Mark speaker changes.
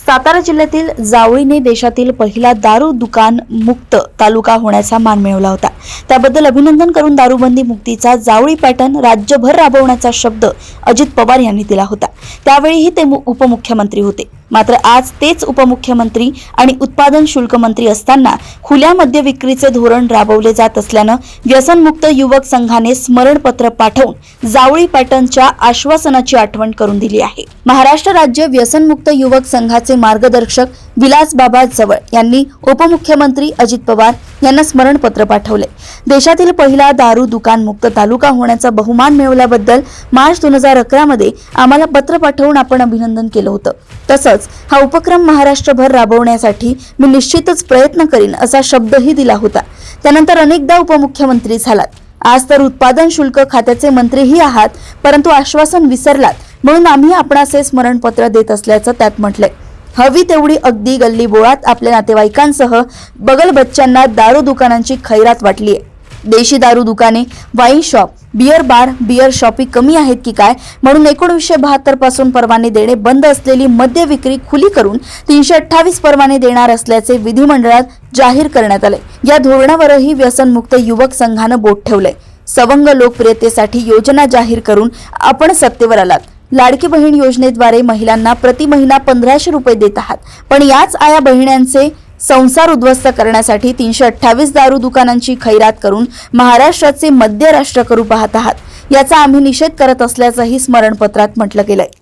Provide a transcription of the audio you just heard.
Speaker 1: सातारा जिल्ह्यातील जावळीने देशातील पहिला दारू दुकान मुक्त तालुका होण्याचा मान मिळवला होता। त्याबद्दल अभिनंदन करून दारूबंदी मुक्तीचा जावळी पॅटर्न राज्यभर राबवण्याचा शब्द अजित पवार यांनी दिला होता। त्यावेळीही ते उपमुख्यमंत्री होते। मात्र आज तेच उपमुख्यमंत्री आणि उत्पादन शुल्क मंत्री असताना खुल्या मद्य विक्रीचे धोरण राबवले जात असल्याने व्यसनमुक्त युवक संघाने स्मरणपत्र पाठवून जावळी पॅटर्नच्या आश्वासनाची आठवण करून दिली आहे। महाराष्ट्र राज्य व्यसनमुक्त युवक संघाचे मार्गदर्शक विलास बाबा जवळ यांनी उपमुख्यमंत्री अजित पवार यांना स्मरणपत्र पाठवले। देशातील पहिला दारू दुकान मुक्त तालुका होण्याचा बहुमान मिळवल्याबद्दल मार्च 2011 मध्ये आम्हाला पत्र पाठवून आपण अभिनंदन केलं होतं। तसंच हा उपक्रम महाराष्ट्रभर राबवण्यासाठी मी निश्चितच प्रयत्न करीन असा शब्दही दिला होता। त्यानंतर अनेकदा उपमुख्यमंत्री झालात, आज तर उत्पादन शुल्क खात्याचे मंत्रीही आहात, परंतु आश्वासन विसरलात म्हणून आम्ही आपणाचे स्मरणपत्र देत असल्याचं त्यात म्हटलंय। हवी तेवढी अगदी गल्ली बोळात आपल्या नातेवाईकांसह बगल बच्च्यांना दारू दुकानांची खैरात वाटली आहे। देशी दारू दुकाने, wine shop, beer bar, beer shoppe कमी आहेत की काय म्हणून 1972 पासून परवाने देणे बंद असलेली मद्य विक्री खुली करून 328 परवाने देणार असल्याचे विधिमंडळात जाहीर करण्यात आले। या धोरणावरही व्यसनमुक्त युवक संघानं बोट ठेवलंय। सवंग लोकप्रियतेसाठी योजना जाहीर करून आपण सत्तेवर आलात। लाडकी बहीण योजनेद्वारे महिलांना प्रति महिना 1500 रुपये देत आहात, पण याच आया बहिण्यांचे संसार उद्ध्वस्त करण्यासाठी 328 दारू दुकानांची खैरात करून महाराष्ट्राचे मद्य राष्ट्र करू पाहत आहात। याचा आम्ही निषेध करत असल्याचंही स्मरणपत्रात म्हटलं गेलंय।